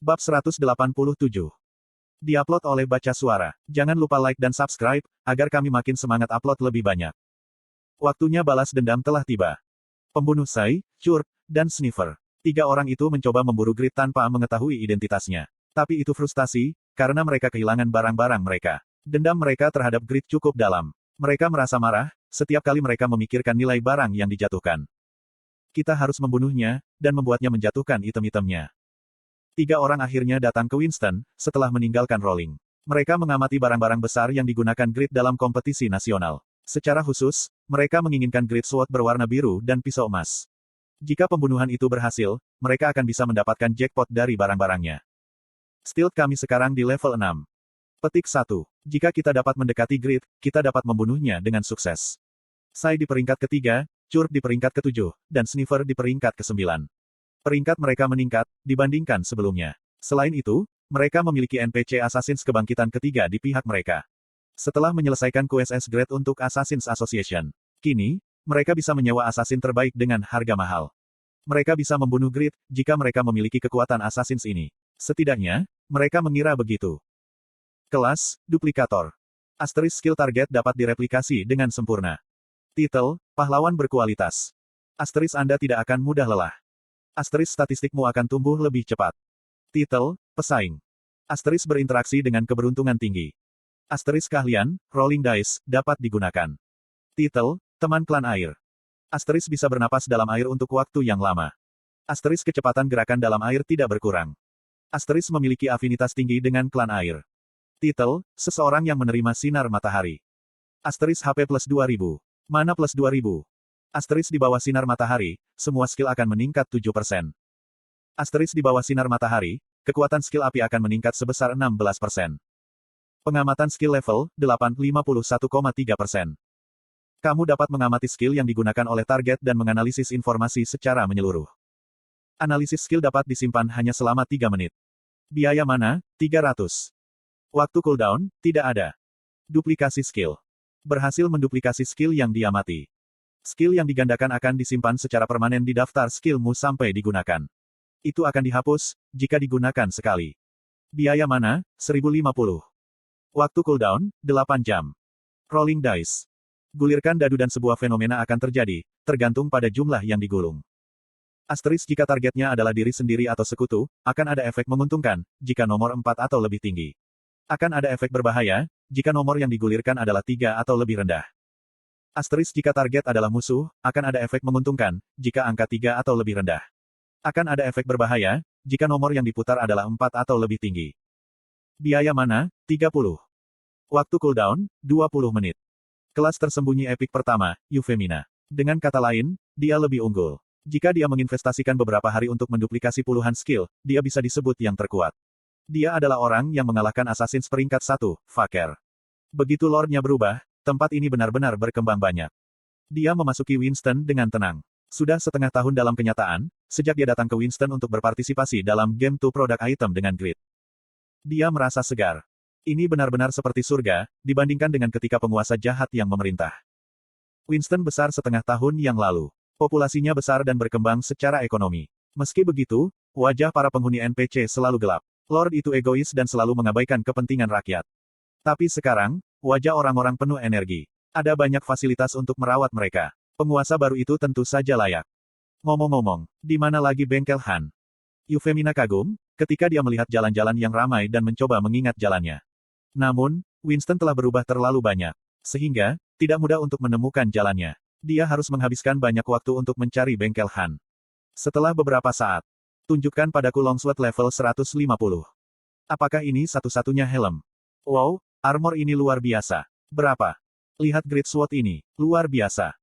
Bab 187. Diupload oleh Baca Suara. Jangan lupa like dan subscribe, agar kami makin semangat upload lebih banyak. Waktunya balas dendam telah tiba. Pembunuh Sai, Churp, dan Sniffer. 3 orang itu mencoba memburu Grid tanpa mengetahui identitasnya. Tapi itu frustasi, karena mereka kehilangan barang-barang mereka. Dendam mereka terhadap Grid cukup dalam. Mereka merasa marah, setiap kali mereka memikirkan nilai barang yang dijatuhkan. Kita harus membunuhnya, dan membuatnya menjatuhkan item-itemnya. 3 orang akhirnya datang ke Winston, setelah meninggalkan Rolling. Mereka mengamati barang-barang besar yang digunakan Grid dalam kompetisi nasional. Secara khusus, mereka menginginkan Grid Sword berwarna biru dan pisau emas. Jika pembunuhan itu berhasil, mereka akan bisa mendapatkan jackpot dari barang-barangnya. Stealth kami sekarang di level 6. Petik 1. Jika kita dapat mendekati Grid, kita dapat membunuhnya dengan sukses. Sai di peringkat ketiga, Churp di peringkat ke-7, dan Sniffer di peringkat ke-9. Peringkat mereka meningkat, dibandingkan sebelumnya. Selain itu, mereka memiliki NPC Assassins kebangkitan ketiga di pihak mereka. Setelah menyelesaikan QSS Grade untuk Assassins Association, kini, mereka bisa menyewa assassin terbaik dengan harga mahal. Mereka bisa membunuh Grid, jika mereka memiliki kekuatan Assassins ini. Setidaknya, mereka mengira begitu. Kelas, Duplikator. Asterisk skill target dapat direplikasi dengan sempurna. Titel, Pahlawan Berkualitas. Asterisk Anda tidak akan mudah lelah. Asterisk statistikmu akan tumbuh lebih cepat. Titel, Pesaing. Asterisk berinteraksi dengan keberuntungan tinggi. Asterisk keahlian, Rolling Dice, dapat digunakan. Titel, Teman Klan Air. Asterisk bisa bernapas dalam air untuk waktu yang lama. Asterisk kecepatan gerakan dalam air tidak berkurang. Asterisk memiliki afinitas tinggi dengan Klan Air. Titel, Seseorang yang menerima sinar matahari. Asterisk HP plus 2000. Mana plus 2000. Asterisk di bawah sinar matahari, semua skill akan meningkat 7%. Asterisk di bawah sinar matahari, kekuatan skill api akan meningkat sebesar 16%. Pengamatan skill level, 8, 51,3%. Kamu dapat mengamati skill yang digunakan oleh target dan menganalisis informasi secara menyeluruh. Analisis skill dapat disimpan hanya selama 3 menit. Biaya mana? 300. Waktu cooldown, tidak ada. Duplikasi skill. Berhasil menduplikasi skill yang diamati. Skill yang digandakan akan disimpan secara permanen di daftar skillmu sampai digunakan. Itu akan dihapus, jika digunakan sekali. Biaya mana? 1050. Waktu cooldown, 8 jam. Rolling Dice. Gulirkan dadu dan sebuah fenomena akan terjadi, tergantung pada jumlah yang digulung. Asterisk jika targetnya adalah diri sendiri atau sekutu, akan ada efek menguntungkan, jika nomor 4 atau lebih tinggi. Akan ada efek berbahaya, jika nomor yang digulirkan adalah 3 atau lebih rendah. Asterisk jika target adalah musuh, akan ada efek menguntungkan, jika angka 3 atau lebih rendah. Akan ada efek berbahaya, jika nomor yang diputar adalah 4 atau lebih tinggi. Biaya mana? 30. Waktu cooldown, 20 menit. Kelas tersembunyi epik pertama, Euphemina. Dengan kata lain, dia lebih unggul. Jika dia menginvestasikan beberapa hari untuk menduplikasi puluhan skill, dia bisa disebut yang terkuat. Dia adalah orang yang mengalahkan Assassins peringkat 1, Faker. Begitu lore-nya berubah, tempat ini benar-benar berkembang banyak. Dia memasuki Winston dengan tenang. Sudah setengah tahun dalam kenyataan, sejak dia datang ke Winston untuk berpartisipasi dalam game 2 product item dengan Grid. Dia merasa segar. Ini benar-benar seperti surga, dibandingkan dengan ketika penguasa jahat yang memerintah. Winston besar setengah tahun yang lalu. Populasinya besar dan berkembang secara ekonomi. Meski begitu, wajah para penghuni NPC selalu gelap. Lord itu egois dan selalu mengabaikan kepentingan rakyat. Tapi sekarang, wajah orang-orang penuh energi. Ada banyak fasilitas untuk merawat mereka. Penguasa baru itu tentu saja layak. Ngomong-ngomong, di mana lagi bengkel Han? Euphemina kagum, ketika dia melihat jalan-jalan yang ramai dan mencoba mengingat jalannya. Namun, Winston telah berubah terlalu banyak. Sehingga, tidak mudah untuk menemukan jalannya. Dia harus menghabiskan banyak waktu untuk mencari bengkel Han. Setelah beberapa saat, tunjukkan padaku longsword level 150. Apakah ini satu-satunya helm? Wow, armor ini luar biasa. Berapa? Lihat Great Sword ini, luar biasa.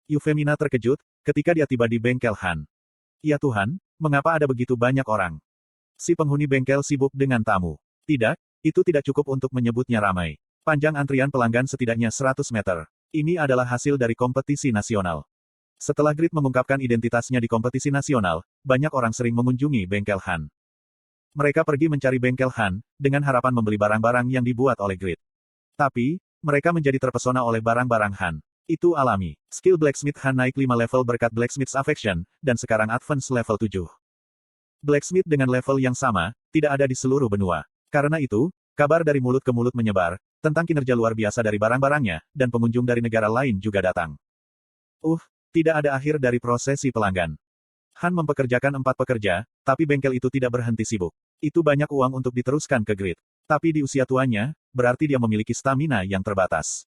Euphemina terkejut, ketika dia tiba di bengkel Han. Ya Tuhan, mengapa ada begitu banyak orang? Si penghuni bengkel sibuk dengan tamu. Tidak, itu tidak cukup untuk menyebutnya ramai. Panjang antrian pelanggan setidaknya 100 meter. Ini adalah hasil dari kompetisi nasional. Setelah Grid mengungkapkan identitasnya di kompetisi nasional, banyak orang sering mengunjungi bengkel Han. Mereka pergi mencari bengkel Han, dengan harapan membeli barang-barang yang dibuat oleh Grid. Tapi, mereka menjadi terpesona oleh barang-barang Han. Itu alami. Skill Blacksmith Han naik 5 level berkat Blacksmith's Affection, dan sekarang Advance level 7. Blacksmith dengan level yang sama, tidak ada di seluruh benua. Karena itu, kabar dari mulut ke mulut menyebar, tentang kinerja luar biasa dari barang-barangnya, dan pengunjung dari negara lain juga datang. Tidak ada akhir dari prosesi pelanggan. Han mempekerjakan 4 pekerja, tapi bengkel itu tidak berhenti sibuk. Itu banyak uang untuk diteruskan ke Grid. Tapi di usia tuanya, berarti dia memiliki stamina yang terbatas.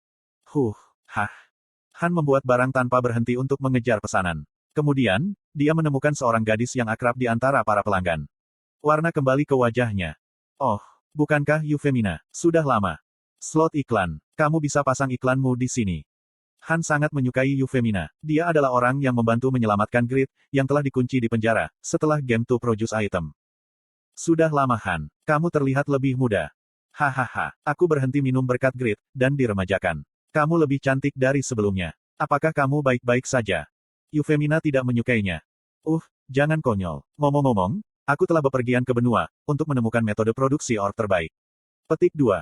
Han membuat barang tanpa berhenti untuk mengejar pesanan. Kemudian, dia menemukan seorang gadis yang akrab di antara para pelanggan. Warna kembali ke wajahnya. Oh, bukankah Yufemina? Sudah lama. Slot iklan. Kamu bisa pasang iklanmu di sini. Han sangat menyukai Yufemina. Dia adalah orang yang membantu menyelamatkan Grid, yang telah dikunci di penjara, setelah game to produce item. Sudah lama Han. Kamu terlihat lebih muda. Hahaha, aku berhenti minum berkat Grid, dan diremajakan. Kamu lebih cantik dari sebelumnya. Apakah kamu baik-baik saja? Yufemina tidak menyukainya. Jangan konyol. Ngomong-ngomong, aku telah bepergian ke benua, untuk menemukan metode produksi ore terbaik. Petik 2.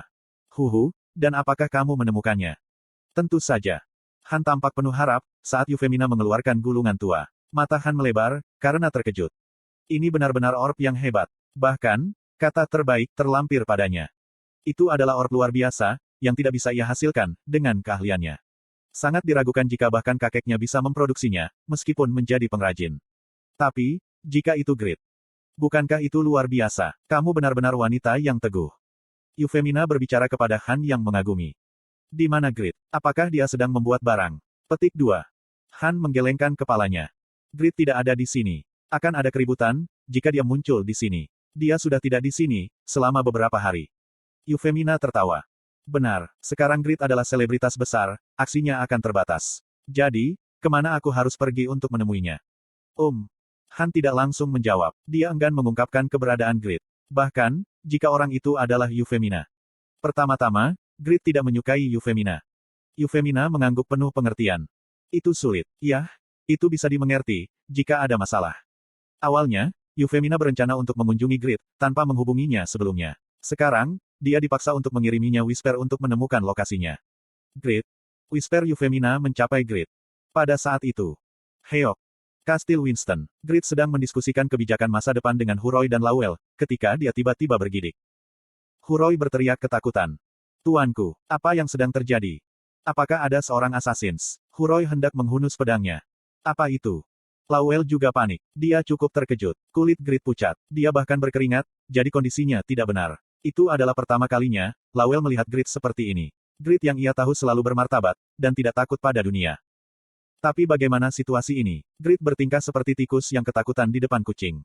Dan apakah kamu menemukannya? Tentu saja. Han tampak penuh harap, saat Yufemina mengeluarkan gulungan tua. Mata Han melebar, karena terkejut. Ini benar-benar orb yang hebat. Bahkan, kata terbaik terlampir padanya. Itu adalah orb luar biasa, yang tidak bisa ia hasilkan, dengan keahliannya. Sangat diragukan jika bahkan kakeknya bisa memproduksinya, meskipun menjadi pengrajin. Tapi, jika itu Grid. Bukankah itu luar biasa? Kamu benar-benar wanita yang teguh. Yufemina berbicara kepada Han yang mengagumi. Di mana Grid? Apakah dia sedang membuat barang? Petik 2. Han menggelengkan kepalanya. Grid tidak ada di sini. Akan ada keributan, jika dia muncul di sini. Dia sudah tidak di sini, selama beberapa hari. Yufemina tertawa. Benar, sekarang Grid adalah selebritas besar, aksinya akan terbatas. Jadi, kemana aku harus pergi untuk menemuinya? Han tidak langsung menjawab. Dia enggan mengungkapkan keberadaan Grid. Bahkan, jika orang itu adalah Yufemina. Pertama-tama, Grid tidak menyukai Yufemina. Yufemina mengangguk penuh pengertian. Itu sulit. Ya, itu bisa dimengerti, jika ada masalah. Awalnya, Yufemina berencana untuk mengunjungi Grid, tanpa menghubunginya sebelumnya. Sekarang, dia dipaksa untuk mengiriminya Whisper untuk menemukan lokasinya. Grid. Whisper Yufemina mencapai Grid. Pada saat itu. Heok. Kastil Winston. Grid sedang mendiskusikan kebijakan masa depan dengan Huroi dan Lawel, ketika dia tiba-tiba bergidik. Huroi berteriak ketakutan. Tuanku, apa yang sedang terjadi? Apakah ada seorang assassins? Huroi hendak menghunus pedangnya. Apa itu? Lawel juga panik. Dia cukup terkejut. Kulit Grid pucat. Dia bahkan berkeringat, jadi kondisinya tidak benar. Itu adalah pertama kalinya, Lawel melihat Grid seperti ini. Grid yang ia tahu selalu bermartabat, dan tidak takut pada dunia. Tapi bagaimana situasi ini? Grid bertingkah seperti tikus yang ketakutan di depan kucing.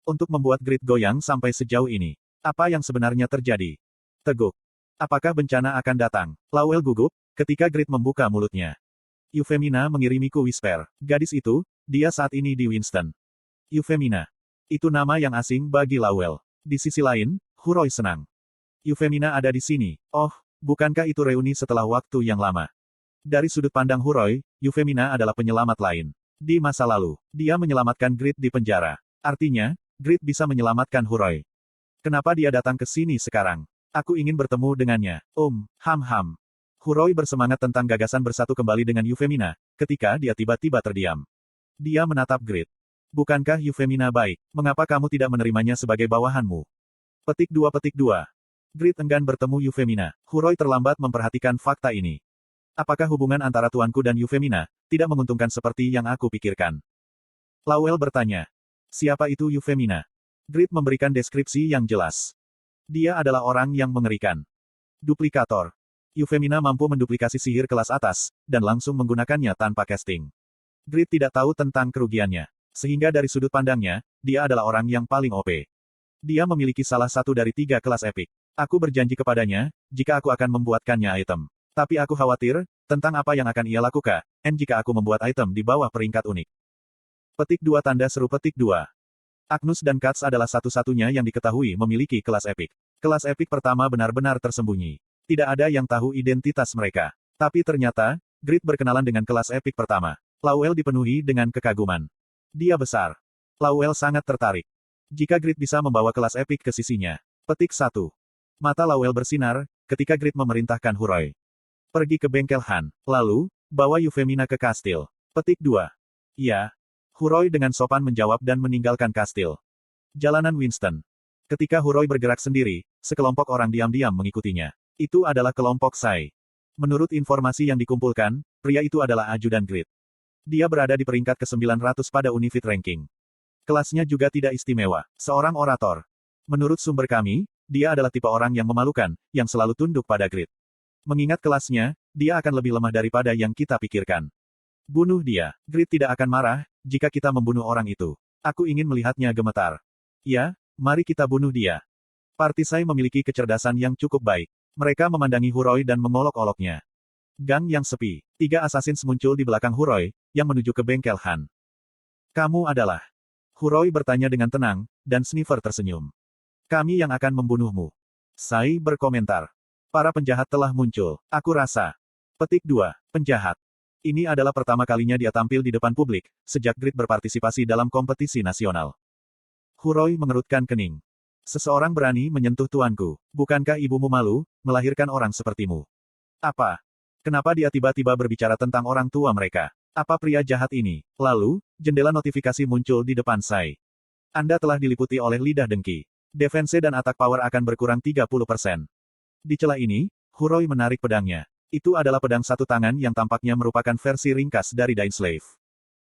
Untuk membuat Grid goyang sampai sejauh ini. Apa yang sebenarnya terjadi? Teguk. Apakah bencana akan datang? Lawel gugup, ketika Grid membuka mulutnya. Yufemina mengirimiku Whisper. Gadis itu, dia saat ini di Winston. Yufemina. Itu nama yang asing bagi Lawel. Di sisi lain, Huroi senang. Yufemina ada di sini. Bukankah itu reuni setelah waktu yang lama? Dari sudut pandang Huroi, Yufemina adalah penyelamat lain. Di masa lalu, dia menyelamatkan Grid di penjara. Artinya, Grid bisa menyelamatkan Huroi. Kenapa dia datang ke sini sekarang? Aku ingin bertemu dengannya. Huroi bersemangat tentang gagasan bersatu kembali dengan Yufemina, ketika dia tiba-tiba terdiam. Dia menatap Grid. Bukankah Yufemina baik? Mengapa kamu tidak menerimanya sebagai bawahanmu? Petik 2. Grid enggan bertemu Yufemina. Huroi terlambat memperhatikan fakta ini. Apakah hubungan antara tuanku dan Yufemina tidak menguntungkan seperti yang aku pikirkan? Lawel bertanya. Siapa itu Yufemina? Grid memberikan deskripsi yang jelas. Dia adalah orang yang mengerikan. Duplikator. Yufemina mampu menduplikasi sihir kelas atas, dan langsung menggunakannya tanpa casting. Grid tidak tahu tentang kerugiannya. Sehingga dari sudut pandangnya, dia adalah orang yang paling OP. Dia memiliki salah satu dari 3 kelas epik. Aku berjanji kepadanya, jika aku akan membuatkannya item. Tapi aku khawatir, tentang apa yang akan ia lakukan, jika aku membuat item di bawah peringkat unik. Petik 2 tanda seru petik 2. Agnus dan Katz adalah satu-satunya yang diketahui memiliki kelas epik. Kelas epik pertama benar-benar tersembunyi. Tidak ada yang tahu identitas mereka. Tapi ternyata, Grid berkenalan dengan kelas epik pertama. Lawel dipenuhi dengan kekaguman. Dia besar. Lawel sangat tertarik. Jika Grid bisa membawa kelas epik ke sisinya. Petik 1. Mata Lawel bersinar, ketika Grid memerintahkan Huroi. Pergi ke bengkel Han, lalu, bawa Yufemina ke kastil. Petik 2. Ya. Huroi dengan sopan menjawab dan meninggalkan kastil. Jalanan Winston. Ketika Huroi bergerak sendiri, sekelompok orang diam-diam mengikutinya. Itu adalah kelompok Sai. Menurut informasi yang dikumpulkan, pria itu adalah ajudan Grid. Dia berada di peringkat ke-900 pada Unifit Ranking. Kelasnya juga tidak istimewa. Seorang orator. Menurut sumber kami, dia adalah tipe orang yang memalukan, yang selalu tunduk pada Grid. Mengingat kelasnya, dia akan lebih lemah daripada yang kita pikirkan. Bunuh dia. Grid tidak akan marah, jika kita membunuh orang itu. Aku ingin melihatnya gemetar. Ya, mari kita bunuh dia. Partisai memiliki kecerdasan yang cukup baik. Mereka memandangi Huroi dan mengolok-oloknya. Gang yang sepi. 3 asasins muncul di belakang Huroi, yang menuju ke bengkel Han. Kamu adalah... Huroi bertanya dengan tenang, dan Sniffer tersenyum. Kami yang akan membunuhmu. Sai berkomentar. Para penjahat telah muncul. Aku rasa. Petik 2. Penjahat. Ini adalah pertama kalinya dia tampil di depan publik, sejak Grid berpartisipasi dalam kompetisi nasional. Huroi mengerutkan kening. Seseorang berani menyentuh tuanku. Bukankah ibumu malu, melahirkan orang sepertimu? Apa? Kenapa dia tiba-tiba berbicara tentang orang tua mereka? Apa pria jahat ini? Lalu, jendela notifikasi muncul di depan Sai. Anda telah diliputi oleh lidah dengki. Defense dan attack power akan berkurang 30%. Di celah ini, Huroi menarik pedangnya. Itu adalah pedang satu tangan yang tampaknya merupakan versi ringkas dari Dain Slave.